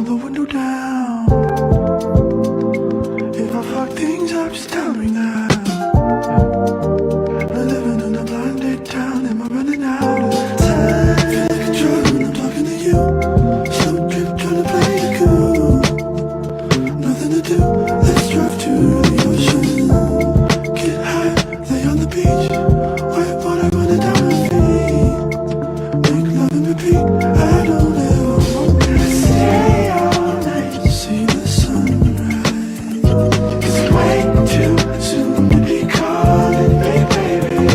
with the window down. If I fuck things up, just tell me now. I'm living in a blinded town, am I running out of time? Feel like control when I'm talking to you. Slow trip, trying to play it cool. Nothing to do, let's drive to the ocean. Get high, lay on the beach. White water running down my feet. Make love and repeat, I don't ever want to stay all night to see the sunrise. It's way too soon to be calling, baby,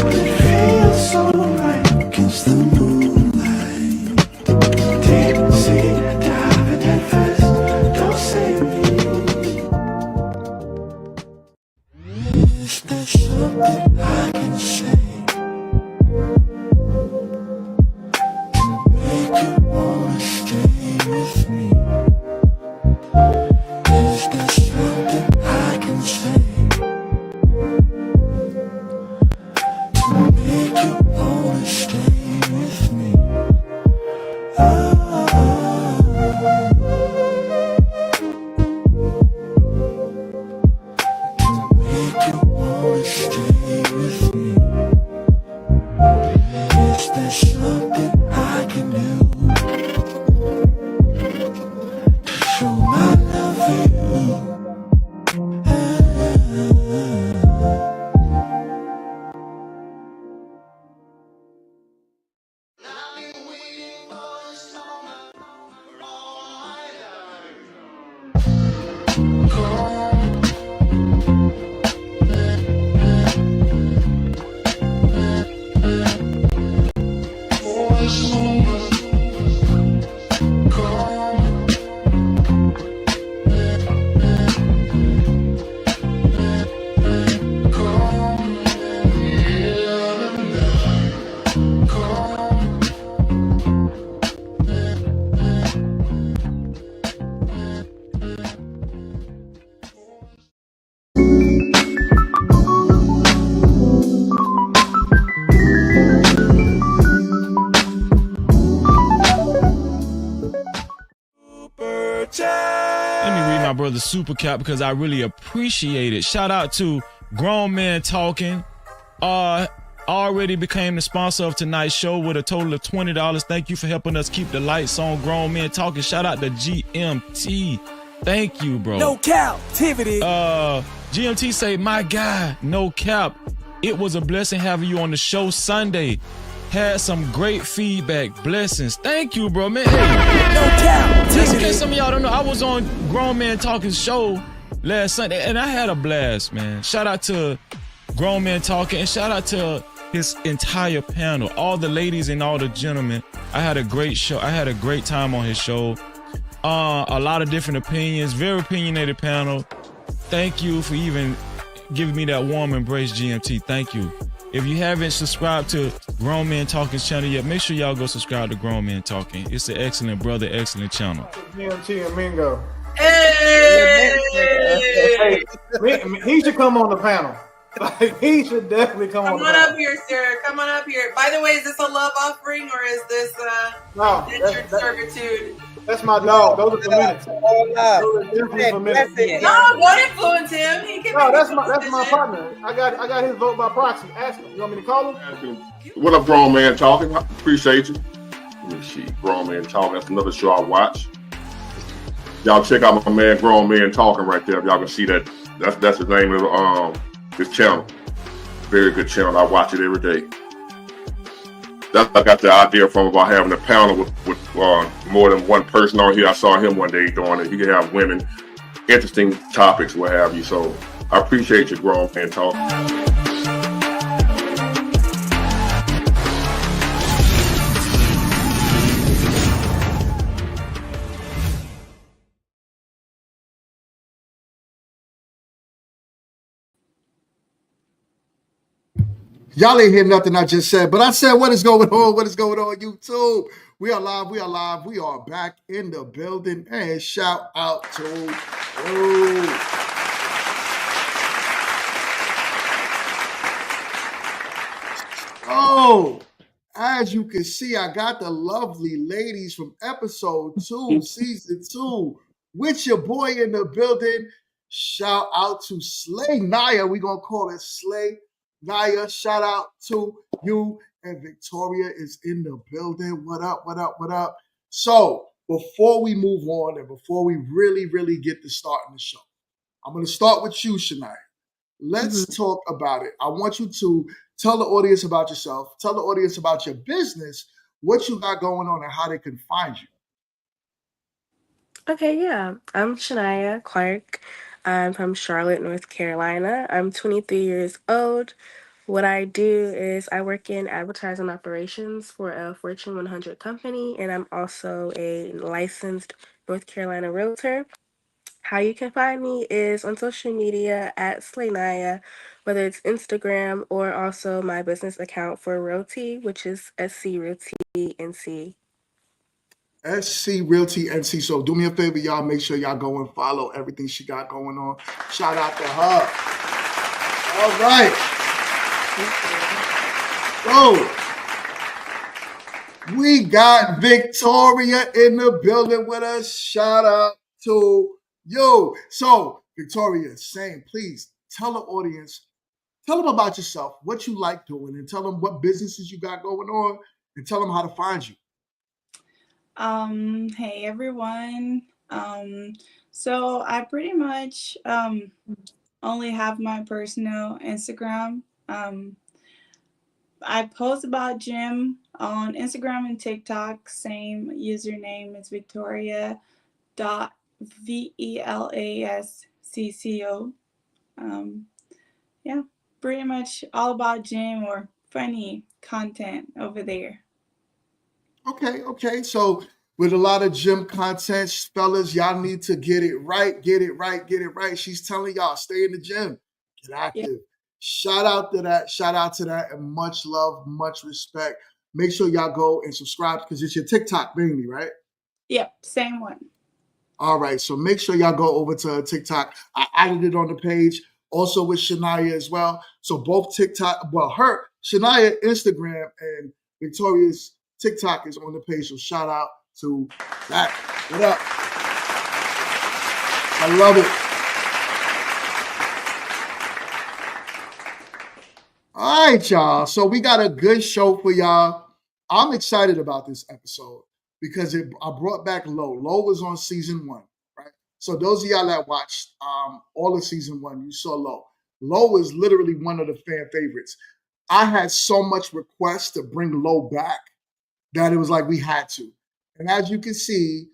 but it feels so right against the moonlight. Deep sea diving head first, don't save me. Is there something I can say to make you wanna stay with me? Is there something I can say to make you wanna stay with me? Oh, to make you wanna stay with me. Is there something I can do to show my love for you? Let me read my brother's super cap because I really appreciate it. Shout out to Grown Men Talking. Already became the sponsor of tonight's show with a total of $20. Thank you for helping us keep the lights on. Grown Men Talking. Shout out to GMT. Thank you, bro. No captivity. GMT say, my guy, no cap. It was a blessing having you on the show Sunday. Had some great feedback. Blessings. Thank you, bro, man. Hey, No cap. just in case some of y'all don't know, I was on Grown Man Talking show last Sunday, and I had a blast, man. Shout out to Grown Man Talking, and shout out to his entire panel, all the ladies and all the gentlemen. I had a great show. I had a great time on his show. A lot of different opinions, very opinionated panel. Thank you for even giving me that warm embrace, GMT. Thank you. If you haven't subscribed to Grown Men Talking's channel yet, make sure y'all go subscribe to Grown Men Talking. It's an excellent brother, excellent channel. GMT and Mingo. Hey! Hey, he should come on the panel. Like, he should definitely come on Come the on panel. up here, sir. Come on up here. By the way, is this a love offering or is this No, indentured servitude? that's my dog. Those are for minutes. Those are definitely for minutes. No, don't influence him. He can No, make that's his my decision. partner. I got his vote by proxy. Ask him. You want me to call him? What up, Grown Man Talking? I appreciate you. Let me see. Grown Man Talking. That's another show I watch. Y'all check out my man Grown Man Talking right there. If y'all can see that. That's the name of his channel. Very good channel. I watch it every day. That's I got the idea from about having a panel with more than one person on here. I saw him one day doing it. He could have women, interesting topics, what have you. So I appreciate you, Grown Man Talking. Y'all ain't hear nothing I just said, but I said, what is going on? What is going on, YouTube? We are live. We are live. We are back in the building. And shout out to you. Oh, As you can see, I got the lovely ladies from episode 2, season 2, with your boy in the building. Shout out to Slay Naya. We're going to call it Slay Naya. Shout out to you. And Victoria is in the building. What up, what up, what up? So, before we move on and before we really get to starting the show, I'm going to start with you, Shania. Let's talk about it. I want you to tell the audience about yourself, tell the audience about your business, what you got going on, and how they can find you. Okay, yeah. I'm Shania Clark. I'm from Charlotte, North Carolina. I'm 23 years old. What I do is I work in advertising operations for a Fortune 100 company, and I'm also a licensed North Carolina realtor. How you can find me is on social media at Slaynaya, whether it's Instagram or also my business account for Realty, which is SC Realty NC. SC Realty NC. So do me a favor, y'all. Make sure y'all go and follow everything she got going on. Shout out to her. All right. So we got Victoria in the building with us. Shout out to you. So Victoria, same, please tell the audience, tell them about yourself, what you like doing, and tell them what businesses you got going on, and tell them how to find you. Hey everyone. So I pretty much only have my personal Instagram. I post about gym on Instagram and TikTok. Same username as Victoria.VELASCCO. Yeah, pretty much all about gym or funny content over there. Okay. So with a lot of gym content, fellas, y'all need to get it right. She's telling y'all, stay in the gym, get active. Yeah. Shout out to that, and much love, much respect. Make sure y'all go and subscribe because it's your TikTok mainly, right? Yep, same one. All right, so make sure y'all go over to TikTok. I added it on the page, also with Shania as well. So both TikTok, Shania Instagram and Victoria's TikTok is on the page. So shout out to that. What up? I love it. All right, y'all. So we got a good show for y'all. I'm excited about this episode because I brought back Lo. Lo was on season 1, right? So those of y'all that watched all of season 1, you saw Lo. Lo was literally one of the fan favorites. I had so much requests to bring Lo back that it was like we had to. And as you can see,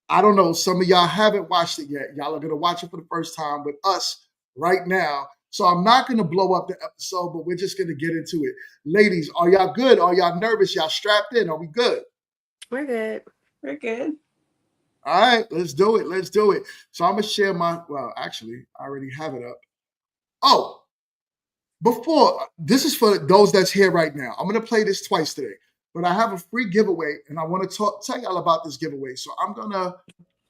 I don't know, some of y'all haven't watched it yet. Y'all are going to watch it for the first time with us right now. So I'm not going to blow up the episode, but we're just going to get into it. Ladies, are y'all good? Are y'all nervous? Y'all strapped in? Are we good? We're good. We're good. All right, let's do it. So I'm going to share actually, I already have it up. Oh, this is for those that's here right now. I'm going to play this twice today, but I have a free giveaway, and I want to tell y'all about this giveaway. So I'm going to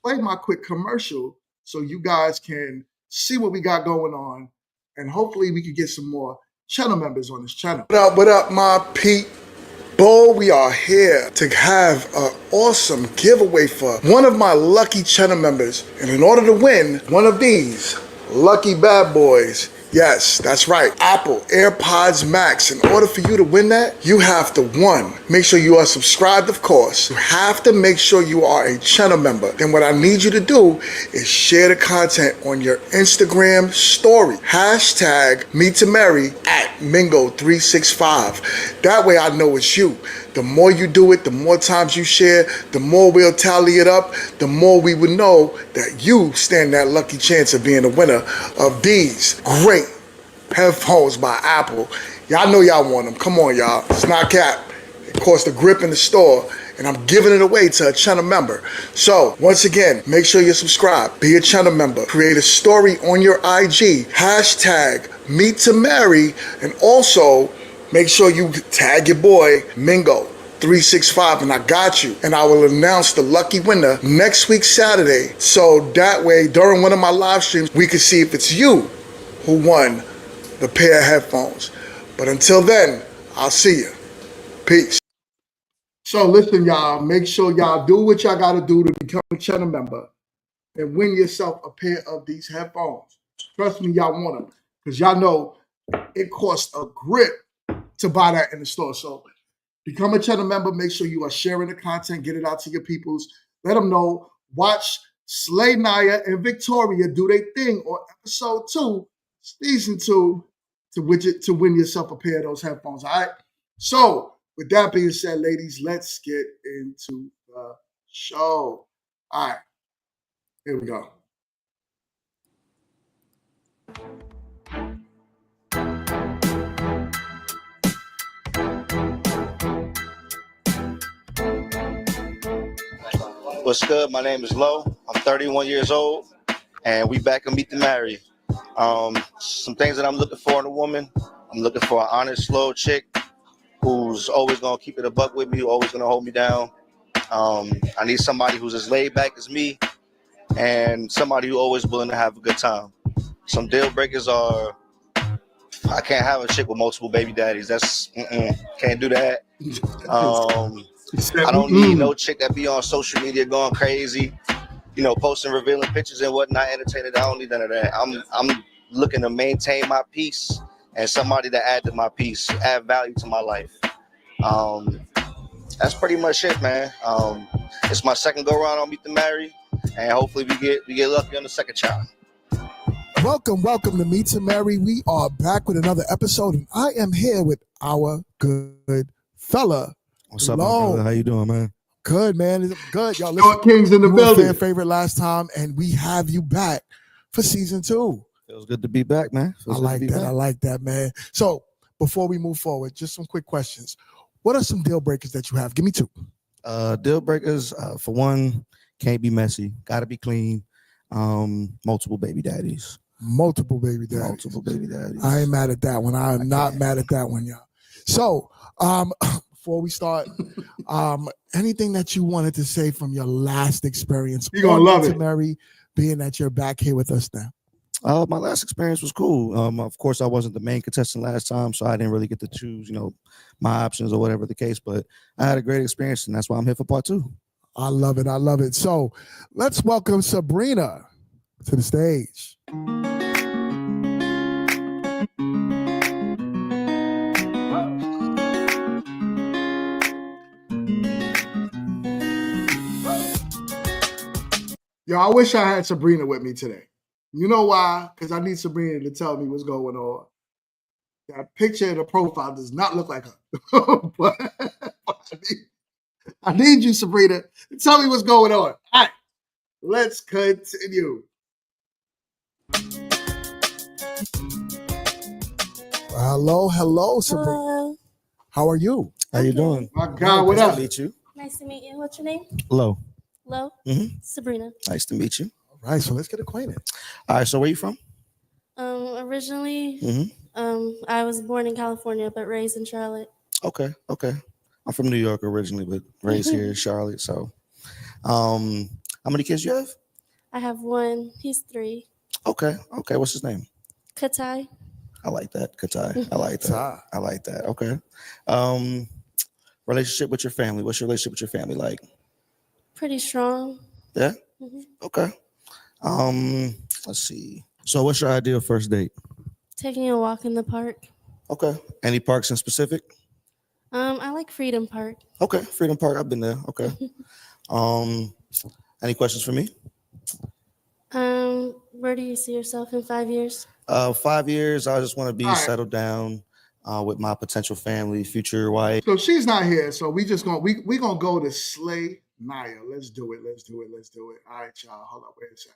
play my quick commercial so you guys can see what we got going on, and hopefully we can get some more channel members on this channel. What up, my people? We are here to have an awesome giveaway for one of my lucky channel members. And in order to win one of these lucky bad boys, yes, that's right, Apple AirPods Max. In order for you to win that, you have to, 1, make sure you are subscribed, of course. You have to make sure you are a channel member. Then what I need you to do is share the content on your Instagram story. Hashtag Meet2Marry at Mingo365. That way I know it's you. The more you do it, the more times you share, the more we'll tally it up, the more we would know that you stand that lucky chance of being the winner of these great headphones by Apple. Y'all know y'all want them. Come on, y'all. It's not cap. It costs a grip in the store, and I'm giving it away to a channel member. So, once again, make sure you're subscribed. Be a channel member. Create a story on your IG. Hashtag Meet2Marry, and also make sure you tag your boy Mingo365, and I got you. And I will announce the lucky winner next week, Saturday. So that way, during one of my live streams, we can see if it's you who won the pair of headphones. But until then, I'll see you. Peace. So listen, y'all, make sure y'all do what y'all got to do to become a channel member and win yourself a pair of these headphones. Trust me, y'all want them because y'all know it costs a grip to buy that in the store. So become a channel member. Make sure you are sharing the content. Get it out to your peoples. Let them know. Watch Slay Naya and Victoria do their thing on episode 2, season 2, to win yourself a pair of those headphones. All right. So with that being said, ladies, let's get into the show. All right. Here we go. What's good? My name is Lo. I'm 31 years old, and we back on Meet2Marry. Some things that I'm looking for in a woman. I'm looking for an honest, slow chick who's always gonna keep it a buck with me, always gonna hold me down. I need somebody who's as laid back as me, and somebody who's always willing to have a good time. Some deal breakers are: I can't have a chick with multiple baby daddies. That's can't do that. I don't need no chick that be on social media going crazy, posting revealing pictures and whatnot, entertaining. I don't need none of that. I'm looking to maintain my peace and somebody to add to my peace, add value to my life. That's pretty much it, man. It's my second go around on Meet2Marry, and hopefully we get lucky on the second child. Welcome to Meet2Marry. We are back with another episode, and I am here with our good fella. What's up, my brother? How you doing, man? Good, man. Good. Y'all Short Kings in the you were a building. fan favorite last time, and we have you back for season 2. Feels good to be back, man. I like that, man. So before we move forward, just some quick questions. What are some deal breakers that you have? Give me 2. Deal breakers, for one, can't be messy. Got to be clean. Multiple baby daddies. Multiple baby daddies. I ain't mad at that one. I am not mad at that one, y'all. So before we start, anything that you wanted to say from your last experience? You're gonna love it. Meet2Marry, being that you're back here with us now. My last experience was cool. Of course, I wasn't the main contestant last time, so I didn't really get to choose, my options or whatever the case. But I had a great experience, and that's why I'm here for part 2. I love it. So let's welcome Sabrina to the stage. Yo, I wish I had Sabrina with me today. You know why? Because I need Sabrina to tell me what's going on. That picture in the profile does not look like her. but I need you, Sabrina, to tell me what's going on. All right, let's continue. Hello, Sabrina. Hello. How are you? How you doing? My God, what up? Nice to meet you. Nice to meet you. What's your name? Lo. Lo? Sabrina. Nice to meet you. All right, so let's get acquainted. All right, so where you from? Originally, I was born in California, but raised in Charlotte. Okay. I'm from New York originally, but raised here in Charlotte. So, how many kids you have? I have one. He's 3. Okay. What's his name? Katai. I like that. Katai. I like that. Okay. Relationship with your family. What's your relationship with your family like? Pretty strong. Yeah? Okay. Let's see. So what's your ideal first date? Taking a walk in the park. Okay. Any parks in specific? I like Freedom Park. Okay. Freedom Park. I've been there. Okay. Any questions for me? Where do you see yourself in 5 years? 5 years. I just want to be settled down with my potential family, future wife. So she's not here, so we gonna go to Slay Naya. Let's do it. All right, y'all. Hold up. Wait a second.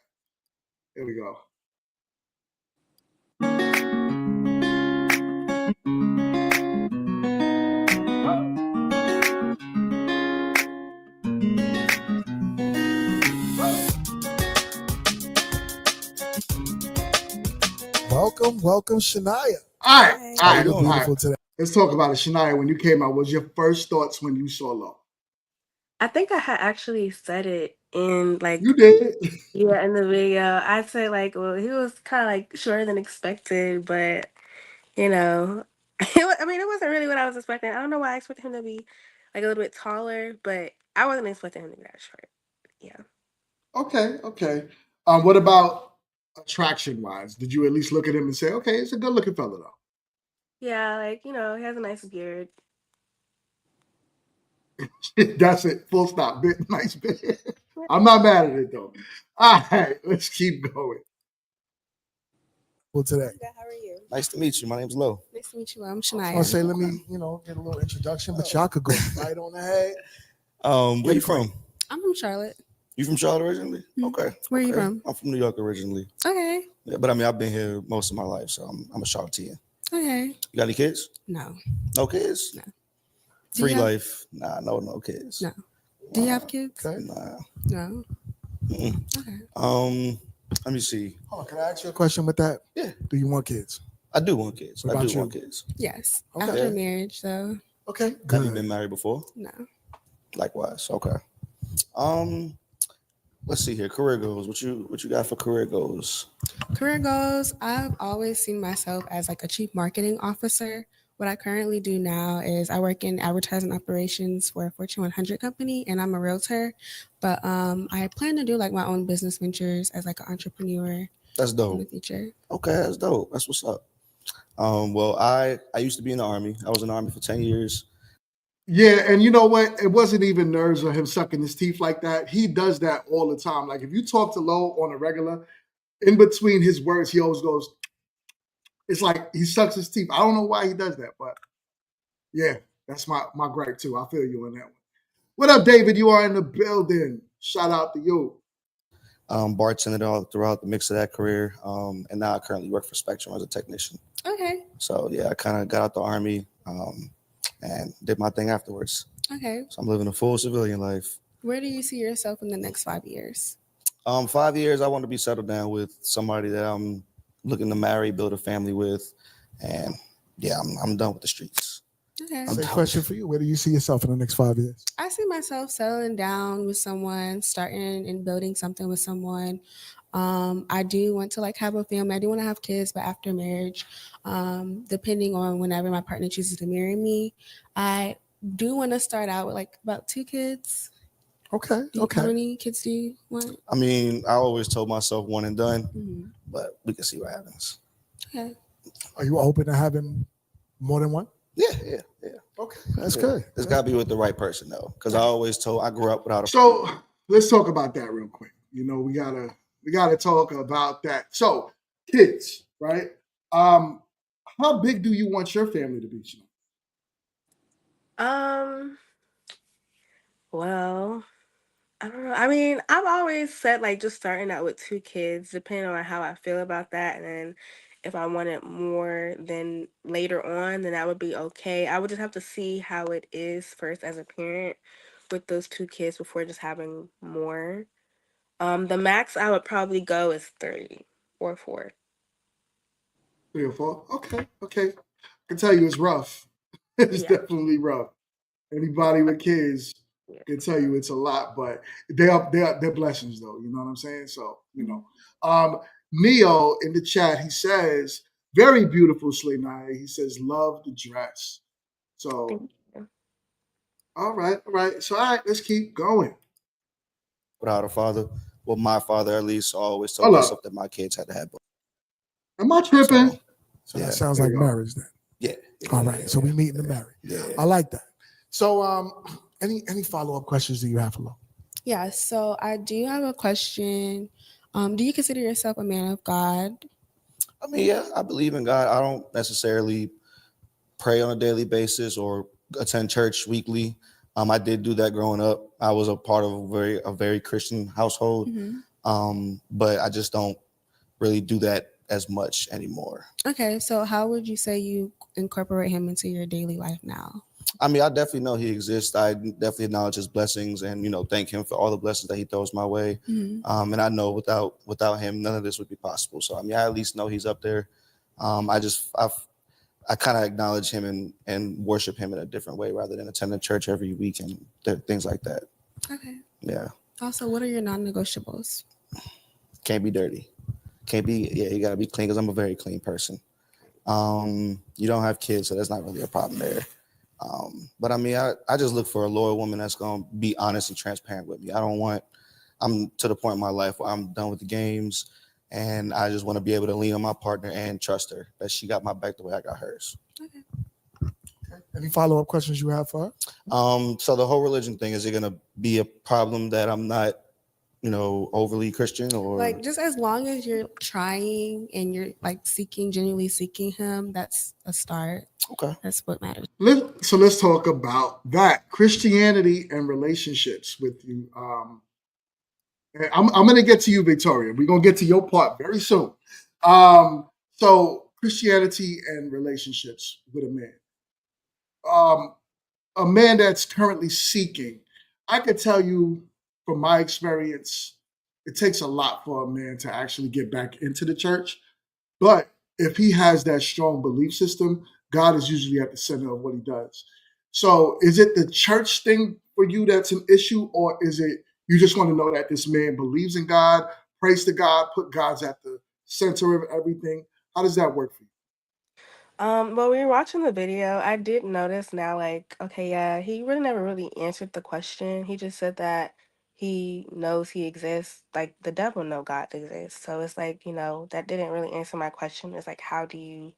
Here we go. Welcome, Shania. All right. Beautiful today. Let's talk about it. Shania, when you came out, what was your first thoughts when you saw Lo? I think I had actually said it in You did? Yeah, in the video. I'd say well, he was kind of shorter than expected, but I mean, it wasn't really what I was expecting. I don't know why I expected him to be like a little bit taller, but I wasn't expecting him to be that short. Yeah. Okay, okay. What about attraction wise? Did you at least look at him and say, okay, it's a good looking fella though? Yeah, like, he has a nice beard. That's it. Full stop. Bit nice bit. I'm not mad at it though. All right, let's keep going. Well, today. How are you? Nice to meet you. My name's Lo. Nice to meet you. I'm I Shania. want to say, let me, get a little introduction, but y'all could go right on ahead. Where you from? I'm from Charlotte. You from Charlotte originally? Okay. Where are you okay. from? I'm from New York originally. Okay. Yeah, but I mean, I've been here most of my life, so I'm a Charlottean. Okay. You got any kids? No. No kids? No. Free life? Nah, no kids. No. Do you have kids? Okay. Nah. No. Okay. Let me see. Oh, can I ask you a question with that? Yeah. Do you want kids? I do want kids. What I about do you? want kids. Yes. Okay. After Yeah. marriage, though. Okay. Have Good. you been married before? No. Likewise. Okay. Let's see here. Career goals. What you got for career goals? Career goals. I've always seen myself as like a chief marketing officer. What I currently do now is I work in advertising operations for a Fortune 100 company, and I'm a realtor. But I plan to do like my own business ventures as like an entrepreneur That's in the dope. future. Okay, that's dope. That's what's up. Well, I used to be in the Army. I was in the Army for 10 years. Yeah, and you know what? It wasn't even nerves or him sucking his teeth like that. He does that all the time. Like if you talk to Lo on a regular, in between his words, he always goes, it's like he sucks his teeth. I don't know why he does that, but yeah, that's my gripe too. I feel you on that one. What up, David? You are in the building. Shout out to you. Bartended all throughout the mix of that career. And now I currently work for Spectrum as a technician. Okay. So yeah, I kind of got out the Army and did my thing afterwards. Okay. So I'm living a full civilian life. Where do you see yourself in the next 5 years? 5 years, I want to be settled down with somebody that I'm looking to marry, build a family with, and yeah, I'm done with the streets. Okay. Same question for you. Where do you see yourself in the next 5 years? I see myself settling down with someone, starting and building something with someone. I do want to like have a family. I do want to have kids, but after marriage, depending on whenever my partner chooses to marry me, I do want to start out with like about 2 kids. Okay. How many kids do you want? I mean, I always told myself one and done, Mhm. but we can see what happens. Okay. Are you open to having more than one? Yeah. Okay, that's Yeah. good. It's got to be with the right person though, because I grew up without a. So let's talk about that real quick. You know, we gotta talk about that. So kids, right? How big do you want your family to be? Well, I don't know. I mean, I've always said like just starting out with 2 kids, depending on how I feel about that. And then if I wanted more then later on, then that would be okay. I would just have to see how it is first as a parent with those 2 kids before just having more. The max I would probably go is 3 or 4. 3 or 4? Okay. I can tell you it's rough. It's Yeah. definitely rough. Anybody with kids Yeah. can tell you it's a lot, but they're blessings though. You know what I'm saying? So, Neo in the chat, he says, very beautiful Slenai. He says, love the dress. So, Thank you. all right. So, all right, let's keep going. Without a father, well, my father at least always told Hold myself up. that my kids had to have both. Am I tripping? So Yeah. that sounds There like you go. marriage then. Yeah. All right. So we meet in the marriage. Yeah. I like that. So any follow-up questions do you have for Lo? Yeah, so I do have a question. Do you consider yourself a man of God? I mean, yeah, I believe in God. I don't necessarily pray on a daily basis or attend church weekly. I did do that growing up. I was a part of a very Christian household, but I just don't really do that as much anymore. Okay, so how would you say you incorporate him into your daily life now? I mean, I definitely know he exists. I definitely acknowledge his blessings and, thank him for all the blessings that he throws my way. And I know without him, none of this would be possible. So, I mean, I at least know he's up there. I kind of acknowledge him and worship him in a different way rather than attending church every week and things like that. Okay. Yeah. Also, what are your non-negotiables? Can't be dirty. You got to be clean because I'm a very clean person. You don't have kids, so that's not really a problem there. But I mean, I just look for a loyal woman that's gonna be honest and transparent with me. I'm to the point in my life where I'm done with the games, and I just want to be able to lean on my partner and trust her that she got my back the way I got hers. Any follow-up questions you have for her? So the whole religion thing, is it gonna be a problem that I'm not, overly Christian, or Like, just as long as you're trying and you're like genuinely seeking him, that's a start. Okay. That's what matters. Let's talk about that, Christianity and relationships with you. I'm going to get to you, Victoria. We're going to get to your part very soon. So Christianity and relationships with a man. A man that's currently seeking. I could tell you from my experience, it takes a lot for a man to actually get back into the church. But if he has that strong belief system, God is usually at the center of what he does. So is it the church thing for you that's an issue, or is it you just want to know that this man believes in God, prays to God, put God's at the center of everything? How does that work for you? Well, we were watching the video. I did notice now, like, okay, yeah, he really never really answered the question. He just said that he knows he exists. Like, the devil know God exists. So it's like, that didn't really answer my question. It's like, how do you,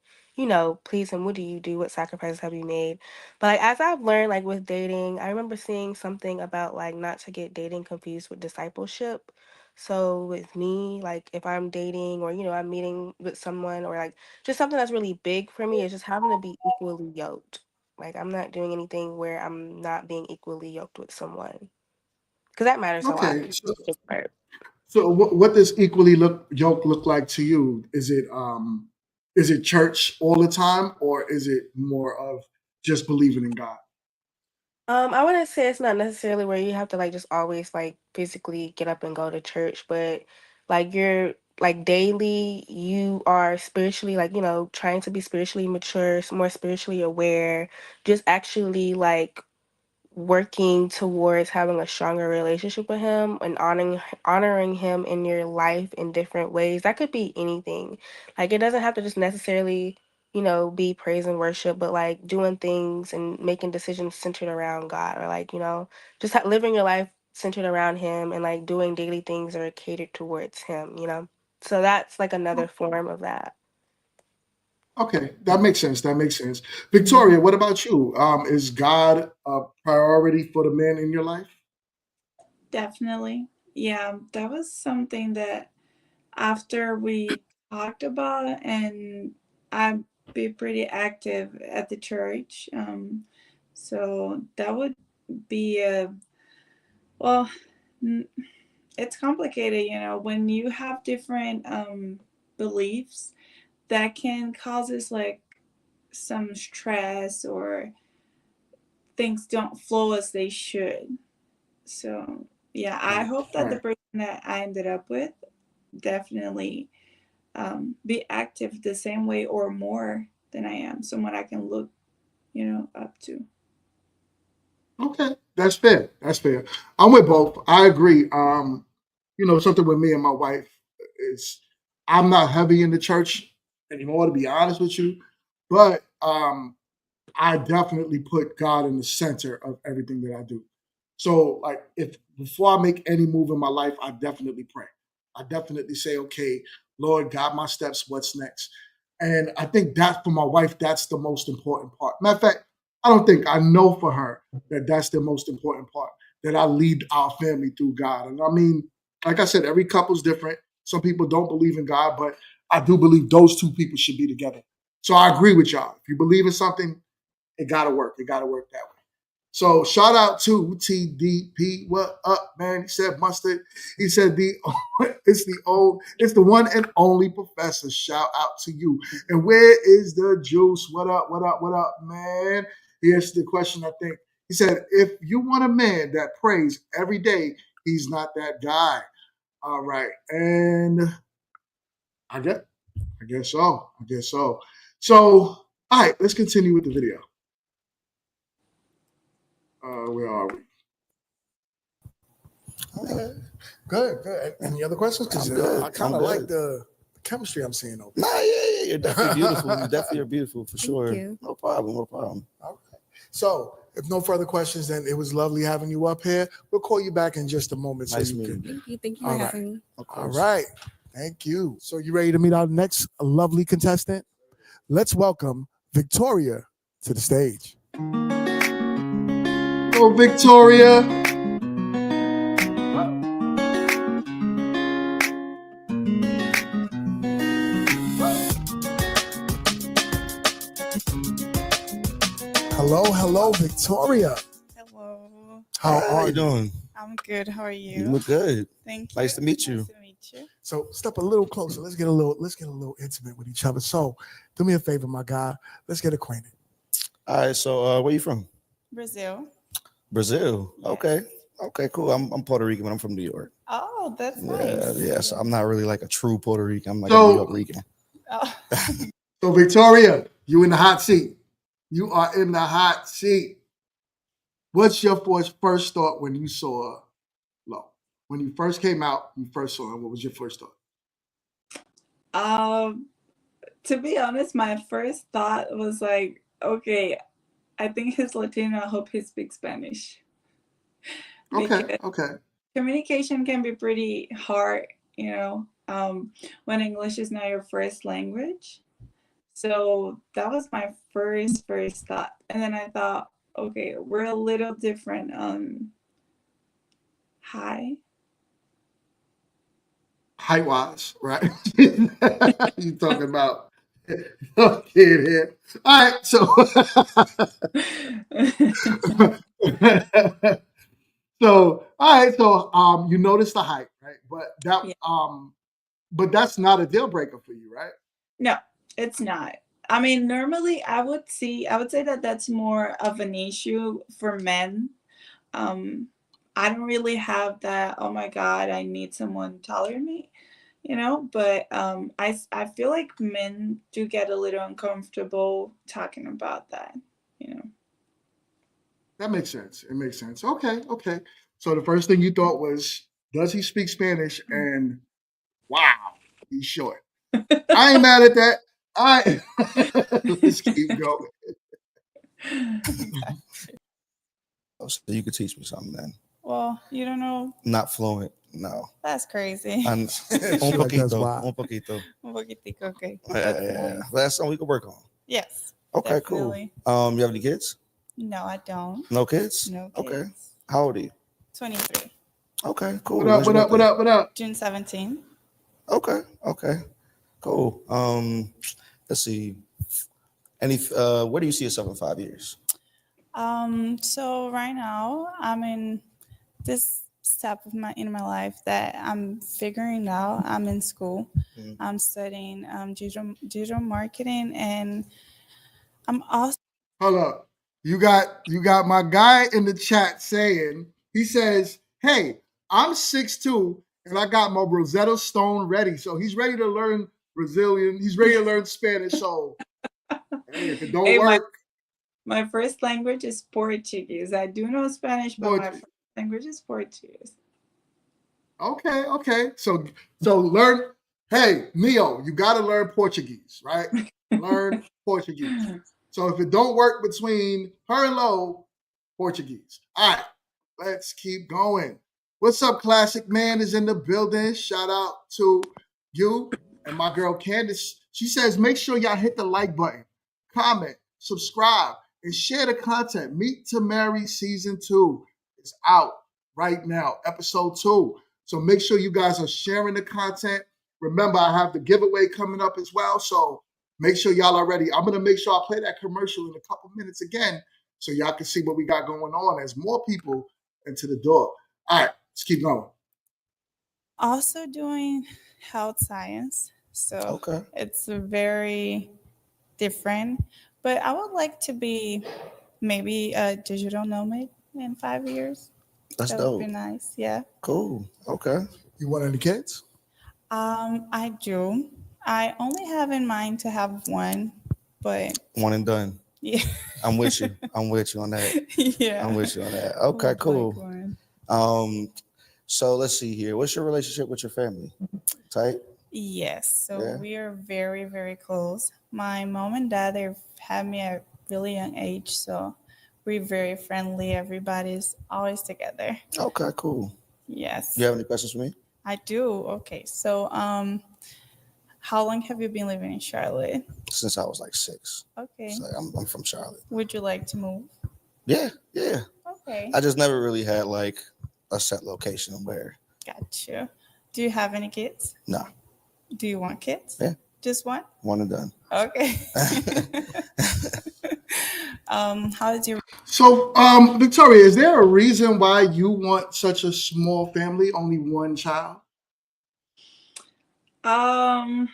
please him? What do you do? What sacrifices have you made? But like, as I've learned, like with dating, I remember seeing something about like not to get dating confused with discipleship. So with me, like if I'm dating or, I'm meeting with someone or like just something that's really big for me is just having to be equally yoked. Like I'm not doing anything where I'm not being equally yoked with someone because that matters a lot. Okay, so what does yoke look like to you? Is it church all the time, or is it more of just believing in God? I wouldn't say it's not necessarily where you have to like just always like physically get up and go to church, but like you're like daily you are spiritually like, trying to be spiritually mature, more spiritually aware, just actually like working towards having a stronger relationship with him and honoring him in your life in different ways. That could be anything. Like it doesn't have to just necessarily, be praise and worship, but like doing things and making decisions centered around God or like, just living your life centered around him and like doing daily things that are catered towards him. So that's like another form of that. Okay, that makes sense. That makes sense. Victoria, what about you? Is God a priority for the man in your life? Definitely. Yeah, that was something that after we talked about, and I'd be pretty active at the church. So that would be well, it's complicated, when you have different beliefs that can causes like some stress or things don't flow as they should. So yeah, I hope that the person that I ended up with definitely be active the same way or more than I am. Someone I can look, up to. Okay, that's fair. That's fair. I'm with both. I agree. Something with me and my wife is I'm not heavy in the church anymore, to be honest with you, but I definitely put God in the center of everything that I do. So, like, if before I make any move in my life, I definitely pray. I definitely say, okay, Lord, guide my steps. What's next? And I think that for my wife, that's the most important part. Matter of fact, I know for her that that's the most important part, that I lead our family through God. And I mean, like I said, every couple's different. Some people don't believe in God, but I do believe those two people should be together. So I agree with y'all. If you believe in something, it gotta work. It gotta work that way. So shout out to TDP. What up, man? He said mustard. He said it's the one and only professor. Shout out to you. And where is the juice? What up, man? Here's the question, I think. He said, if you want a man that prays every day, he's not that guy. All right. And I guess so. So, all right, let's continue with the video. Where are we? Okay. Good. Any other questions? Because I kind of like the chemistry I'm seeing over there. Nah, you're definitely beautiful. You definitely are beautiful for sure. you. No problem. No problem. Okay. So, if no further questions, then it was lovely having you up here. We'll call you back in just a moment. Nice so you meeting can. you. Thank you. Thank you All for right. having me. Of All course. right. Thank you. So, you ready to meet our next lovely contestant? Let's welcome Victoria to the stage. Oh, Victoria. Hello, Victoria. Hello. How How are you doing? I'm good. How are you? You look good. Thank you. Nice to meet you. Nice to meet you. So step a little closer. Let's get a little intimate with each other. So do me a favor, my guy. Let's get acquainted. All right. So, where you from? Brazil. Brazil. Yes. Okay. Okay. Cool. I'm Puerto Rican, but I'm from New York. Oh, that's Yeah. nice. Yeah. So I'm not really like a true Puerto Rican. I'm like So- a New York Rican. Oh. So, Victoria, you in the hot seat. You are in the hot seat. What's your first thought when you saw Lo? When you first came out, you first saw him. What was your first thought? To be honest, my first thought was like, okay, I think he's Latino. I hope he speaks Spanish. Okay. Because Okay. communication can be pretty hard, when English is not your first language. So that was my first thought. And then I thought, okay, we're a little different on Height-wise, right? You talking about okay here. All right, so you noticed the height, right? But that's not a deal breaker for you, right? No, it's not. I mean, normally I would say that that's more of an issue for men. I don't really have that, oh my God, I need someone taller than me, but I feel like men do get a little uncomfortable talking about that. That makes sense. It makes sense. Okay, okay. So the first thing you thought was, does he speak Spanish? And wow, he's short. I ain't mad at that. Let's keep going. So you could teach me something then. Well, you don't know. Not fluent. No. That's crazy. Un poquito. Un poquitico, okay. Yeah. That's something we could work on. Yes. Okay, definitely. cool. You have any kids? No, I don't. No kids? No kids. Okay. How old are you? 23. Okay, cool. What up? June 17. Okay, cool. Let's see. Where do you see yourself in 5 years? So right now I'm in this step in my life that I'm figuring out. I'm in school. Mhm. I'm studying digital marketing, and I'm also Hold up. You got my guy in the chat saying, he says, hey, I'm 6'2", and I got my Rosetta Stone ready. So he's ready to learn Brazilian. He's ready to learn Spanish. So hey, if it don't Hey, work. my first language is Portuguese. I do know Spanish, but my first language is Portuguese. Okay. So learn. Hey, Neo, you got to learn Portuguese, right? Learn Portuguese. So if it don't work between her and Lo, Portuguese. All right, let's keep going. What's up, Classic Man is in the building. Shout out to you and my girl Candace. She says, make sure y'all hit the like button, comment, subscribe, and share the content. Meet2Marry Season 2 is out right now, Episode 2. So make sure you guys are sharing the content. Remember, I have the giveaway coming up as well. So make sure y'all are ready. I'm going to make sure I play that commercial in a couple minutes again so y'all can see what we got going on as more people into the door. All right, let's keep going. also doing health science. So it's very different. But I would like to be maybe a digital nomad in 5 years. That's that dope. would be nice. Yeah. Cool. Okay. You want any kids? I do. I only have in mind to have one, but one and done. Yeah. I'm with you. I'm with you on that. Yeah. I'm with you on that. Okay, cool. So let's see here. What's your relationship with your family? Tight? Yes, so Yeah. we are very, very close. My mom and dad, they've had me at really young age, so we're very friendly. Everybody's always together. Okay, cool. Yes. You have any questions for me? I do. Okay, so how long have you been living in Charlotte? Since I was like 6. Okay. So I'm from Charlotte. Would you like to move? Yeah. Okay. I just never really had like a set location where. Gotcha. Do you have any kids? No. Do you want kids? Yeah. Just one? One and done. Okay. How did you? So, Victoria, is there a reason why you want such a small family, only one child? I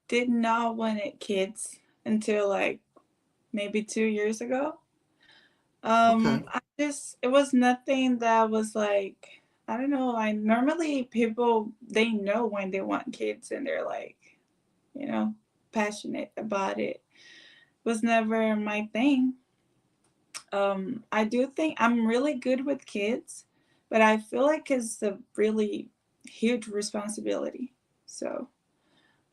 did not want kids until like maybe 2 years ago. Okay. It was nothing that was like, I don't know. I normally people, they know when they want kids and they're like, passionate about it. Was never my thing. I do think I'm really good with kids, but I feel like it's a really huge responsibility. So,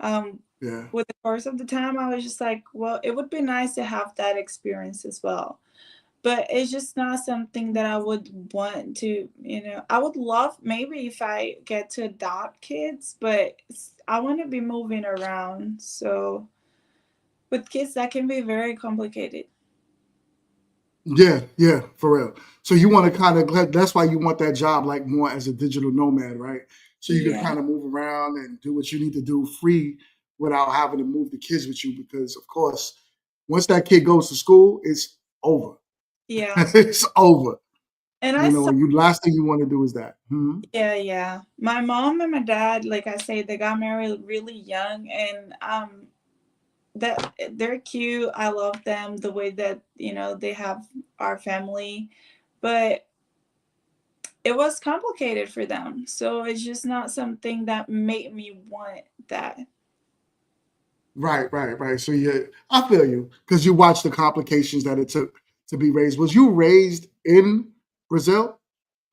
Yeah. with the course of the time, I was just like, well, it would be nice to have that experience as well. But it's just not something that I would want to, I would love maybe if I get to adopt kids, but I want to be moving around. So with kids, that can be very complicated. Yeah, for real. So you want to kind of, that's why you want that job like more as a digital nomad, right? So you can Yeah. kind of move around and do what you need to do free without having to move the kids with you because, of course, once that kid goes to school, it's over. Yeah. It's over. And Last thing you want to do is that. Yeah. My mom and my dad, like I say, they got married really young, and that they're cute. I love them the way that they have our family, but it was complicated for them. So it's just not something that made me want that. Right. So I feel you because you watched the complications that it took to be raised. Was you raised in Brazil?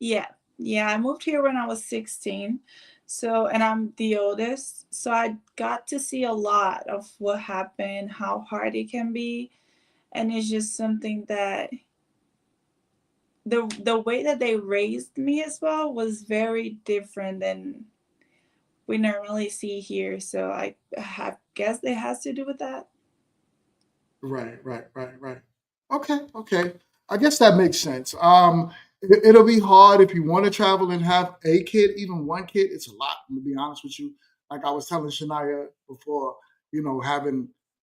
Yeah. I moved here when I was 16. So, and I'm the oldest. So I got to see a lot of what happened, how hard it can be. And it's just something that the way that they raised me as well was very different than we normally see here. So I guess it has to do with that. Right. Okay. I guess that makes sense. It'll be hard if you want to travel and have a kid, even one kid. It's a lot. I'm gonna be honest with you. Like I was telling Shania before,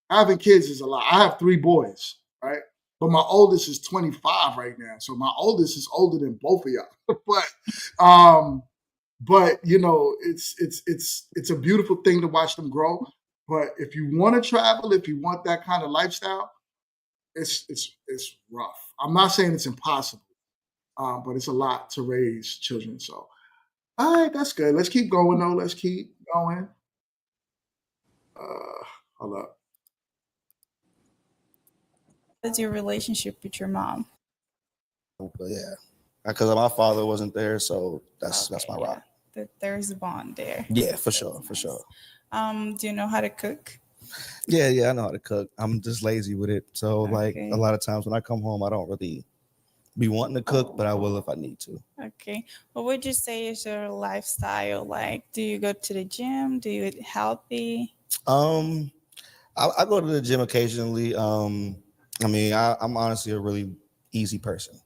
having kids is a lot. I have 3 boys, right? But my oldest is 25 right now, so my oldest is older than both of y'all. but it's a beautiful thing to watch them grow. But if you want to travel, if you want that kind of lifestyle, it's rough. I'm not saying it's impossible, but it's a lot to raise children. So, all right, that's good. Let's keep going though. Let's keep going. Hold up. What's your relationship with your mom? But yeah, because my father wasn't there, so that's my rock. There's a bond there. Yeah, for sure. Do you know how to cook? Yeah, I know how to cook. I'm just lazy with it. So like a lot of times when I come home, I don't really be wanting to cook, but I will if I need to. Okay. What would you say is your lifestyle like? Do you go to the gym? Do you eat healthy? I go to the gym occasionally. I'm honestly a really easy person.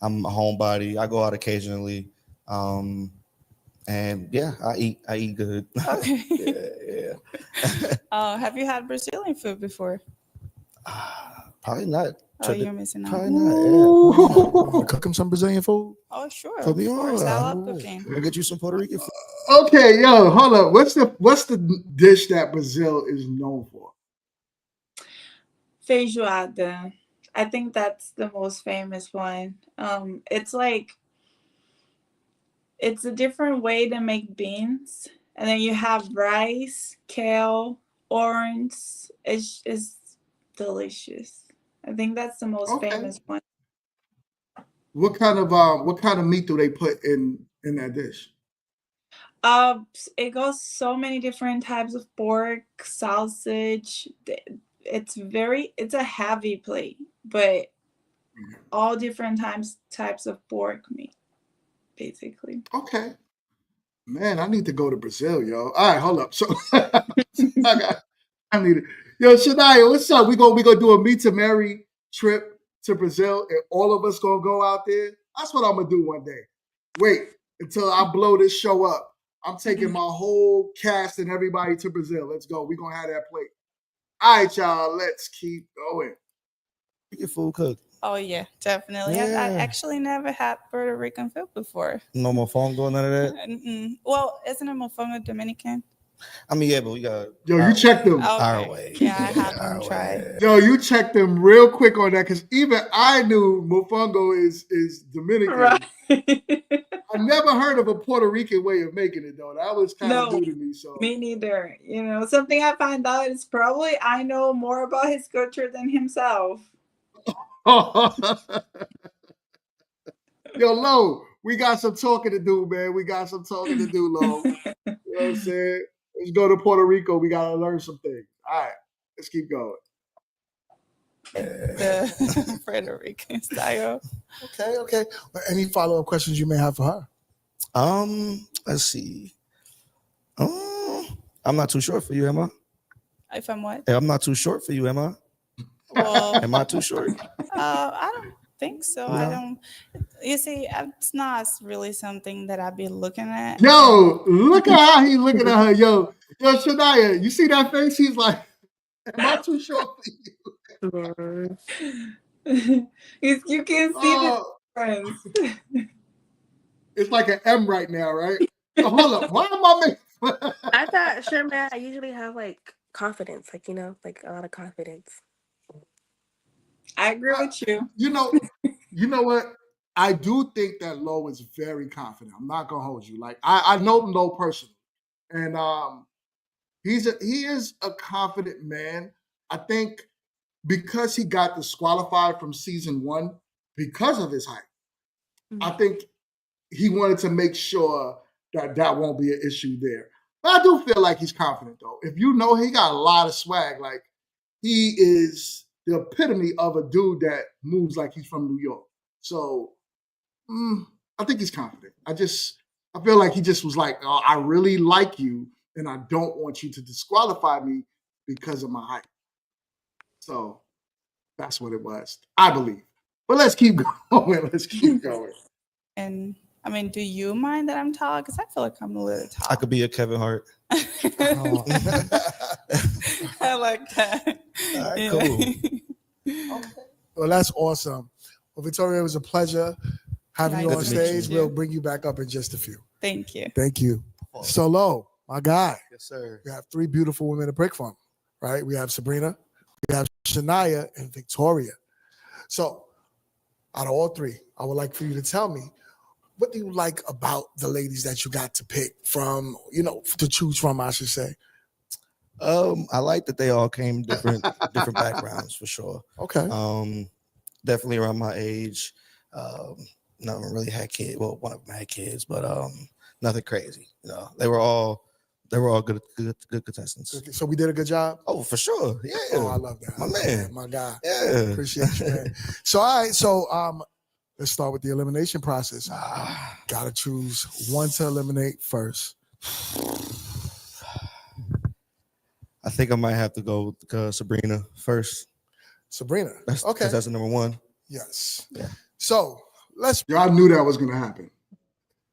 I'm a homebody. I go out occasionally. And yeah, I eat good. Okay. Yeah. Have you had Brazilian food before? Probably not. Oh, you're missing out. Probably not. Yeah. Cook him some Brazilian food. Oh, sure. Of course. I love cooking. I'll get you some Puerto Rican food. Okay, yo, hold up. What's the dish that Brazil is known for? Feijoada. I think that's the most famous one. It's like, it's a different way to make beans, and then you have rice, kale, orange. It's delicious. I think that's the most famous one. What kind of meat do they put in that dish? It goes so many different types of pork, sausage. It's a heavy plate, but all different types of pork meat, basically. Okay. Man, I need to go to Brazil, yo. All right, hold up. So I need it. Yo, Shania, what's up? We gonna do a Meet2Marry trip to Brazil, and all of us gonna go out there. That's what I'm gonna do one day. Wait until I blow this show up. I'm taking my whole cast and everybody to Brazil. Let's go. We're gonna have that plate. All right, y'all. Let's keep going. Get food cooked. Oh yeah, definitely. I Yeah. actually never had Puerto Rican food before. No mofongo, none of that. Mm-mm. Well, isn't a mofongo Dominican? I mean, yeah, but we got. Yo, you checked them. Our way. Yeah, I haven't tried. Yo, you checked them real quick on that because even I knew mofongo is Dominican. Right. I never heard of a Puerto Rican way of making it though. That was kind of new to me. So me neither. You know, something I find out is probably I know more about his culture than himself. Yo, Lo, we got some talking to do, man. We got some talking to do, Lo. You know what I'm saying? Let's go to Puerto Rico. We gotta learn some things. All right, let's keep going. The Puerto Rican style. Okay. Any follow-up questions you may have for her? Let's see. I'm not too short for you, am I? If I'm what? I'm not too short for you, am I? Well, am I too short? I don't think so. No? I don't. You see, it's not really something that I'd be looking at. Yo, look at how he's looking at her. Yo, Shania, you see that face? He's like, am I too short for you? You can see the difference. It's like an M right now, right? Oh, hold up. Why am I making? I thought, sure, man, I usually have like confidence, like, you know, like a lot of confidence. I agree with you. You know what? I do think that Lo is very confident. I'm not gonna hold you. Like I know Lo personally, and he is a confident man. I think because he got disqualified from season 1 because of his height. Mm-hmm. I think he wanted to make sure that won't be an issue there. But I do feel like he's confident though. If you know, he got a lot of swag. Like he is the epitome of a dude that moves like he's from New York. So I think he's confident. I feel like he just was like, oh, I really like you, and I don't want you to disqualify me because of my height. So that's what it was, I believe. But let's keep going. Let's keep going. And I mean, do you mind that I'm tall? Because I feel like I'm a little tall. I could be a Kevin Hart. Oh. I like that. All right, Yeah. cool. Okay. Well, that's awesome. Well, Victoria, it was a pleasure having you Nice on to meet stage. you. We'll bring you back up in just a few. Thank you. Thank you. Solo, my guy. Yes, sir. We have 3 beautiful women to pick from, right? We have Sabrina, we have Shania, and Victoria. So, out of all 3, I would like for you to tell me, what do you like about the ladies that you got to pick from, to choose from, I should say? I like that they all came different backgrounds for sure. Okay. Definitely around my age. None of them really had kids. Well, one of them had kids, but nothing crazy. They were all good contestants. So we did a good job? Oh, for sure. Yeah. Oh, I love that. My man. My guy. Yeah. Appreciate you, man. So, all right. So, let's start with the elimination process. Got to choose one to eliminate first. I think I might have to go with Sabrina first. Sabrina. That's, Okay. That's the number 1. Yes. Yeah. So let's. I knew that was going to happen.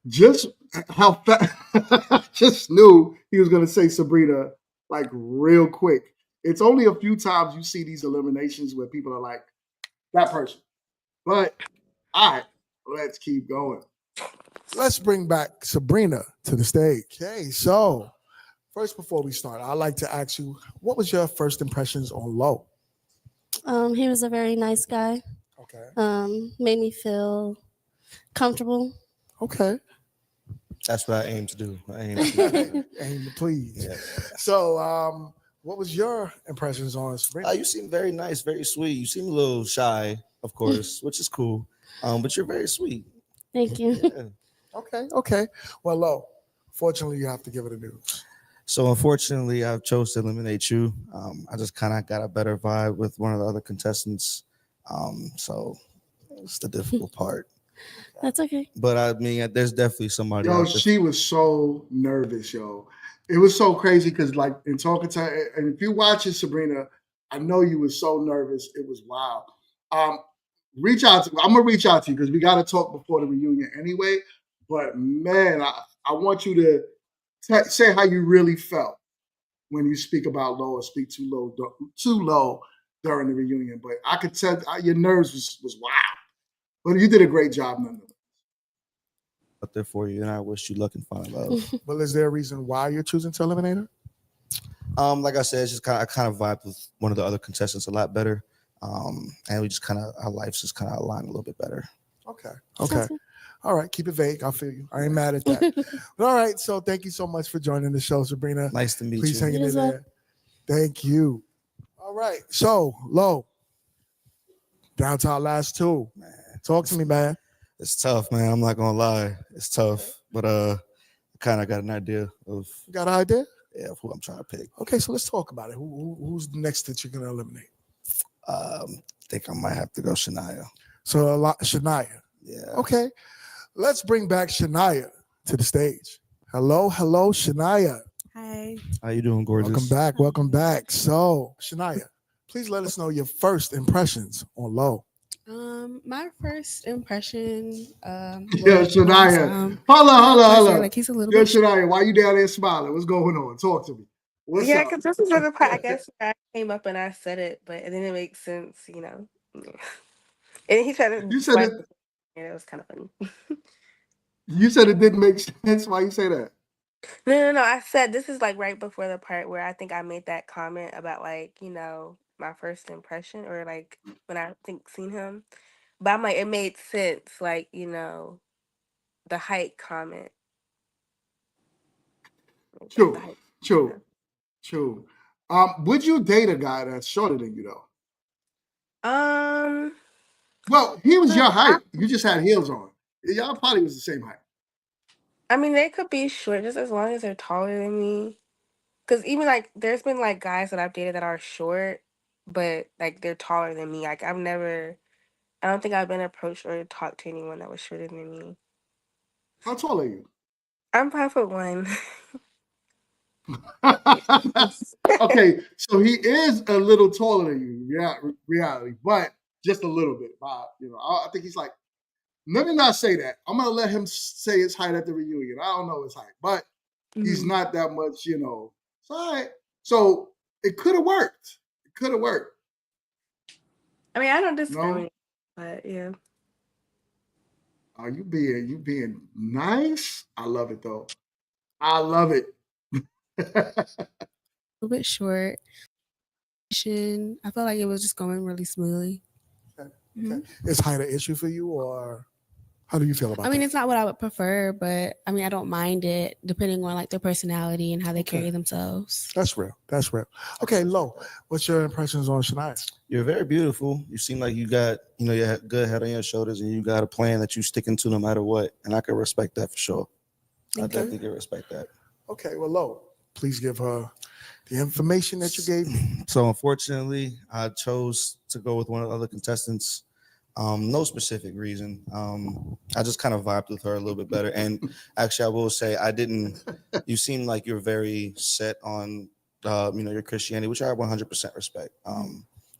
Just how fast. Just knew he was going to say Sabrina like real quick. It's only a few times you see these eliminations where people are like that person. But all right, let's keep going. Let's bring back Sabrina to the stage. Okay. So first, before we start, I'd like to ask you, what was your first impressions on Lo? He was a very nice guy. Okay. Made me feel comfortable. Okay. That's what I aim to do. I aim to please. Yeah. So, what was your impressions on Sabrina? You seem very nice, very sweet. You seem a little shy, of course, which is cool. But you're very sweet. Thank you. Yeah. Okay. Well, Lo, Fortunately, you have to give it a news. So unfortunately, I've chose to eliminate you. I just kind of got a better vibe with one of the other contestants. So it's the difficult part. That's okay. But I mean, there's definitely somebody Yo, out there. she was so nervous, yo. It was so crazy because, like, in talking to her, and if you watch it, Sabrina, I know you were so nervous. It was wild. Reach out to. I'm gonna reach out to you because we got to talk before the reunion anyway. But man, I want you to say how you really felt when you speak about low or speak too low during the reunion. But I could tell your nerves was wild. But you did a great job, nonetheless. Out there for you, and I wish you luck and find love. Well, is there a reason why you're choosing to eliminate her? Like I said, it's just I kind of vibe with one of the other contestants a lot better, and we just kind of our lives just kind of align a little bit better. Okay. All right, keep it vague. I feel you. I ain't mad at that. But all right, so thank you so much for joining the show, Sabrina. Nice to meet Please you. hang in there. Thank you. All right, so Lo, down to our last two. Man, talk to me, man. It's tough, man. I'm not gonna lie. It's tough, but I kind of got an idea of. You got an idea? Yeah, of who I'm trying to pick. Okay, so let's talk about it. Who's next that you're gonna eliminate? I think I might have to go Shania. So Shania. Yeah. Okay, let's bring back Shania to the stage. Hello, Shania. Hi. How you doing, gorgeous? Welcome back. So, Shania, please let us know your first impressions on Low. My first impression. Yeah, Shania. Hold on. Like he's a little Yo, bit. Shania, why you down there smiling? What's going on? Talk to me. What's Yeah, up? because this is the part I guess I came up and I said it, but it didn't make sense, you know. Yeah. And he tried to. You said it. And it was kind of funny. You said it didn't make sense. Why you say that? No. I said this is like right before the part where I think I made that comment about like, you know, my first impression or like when I think seen him. But I'm like, it made sense, like, you know, the height comment. Like, the True. height, True. True. Would you date a guy that's shorter than you though? Well, he was your height. You just had heels on. Y'all probably was the same height. I mean, they could be short just as long as they're taller than me. Because even like, there's been like guys that I've dated that are short, but like they're taller than me. Like I don't think I've been approached or talked to anyone that was shorter than me. How tall are you? I'm 5'1". Okay, so he is a little taller than you, yeah, reality, but just a little bit. I think he's like. Let me not say that. I'm gonna let him say his height at the reunion. I don't know his height, but he's not that much, you know. It's all right. So it could have worked. It could have worked. I mean, I don't discriminate, but yeah. Are you being nice? I love it though. I love it. A little bit short. I felt like it was just going really smoothly. Okay. Is height an issue for you, or how do you feel about I mean, that? it's not what I would prefer, but I mean, I don't mind it depending on like their personality and how they carry themselves. That's real. Okay, Lo, what's your impressions on Shania? You're very beautiful. You seem like you got, you have good head on your shoulders, and you got a plan that you sticking to no matter what. And I can respect that for sure. I definitely can respect that. Okay, well, Lo, please give her the information that you gave me. So unfortunately, I chose to go with one of the other contestants. No specific reason. I just kind of vibed with her a little bit better. And actually, I will say you seem like you're very set on, your Christianity, which I 100% respect.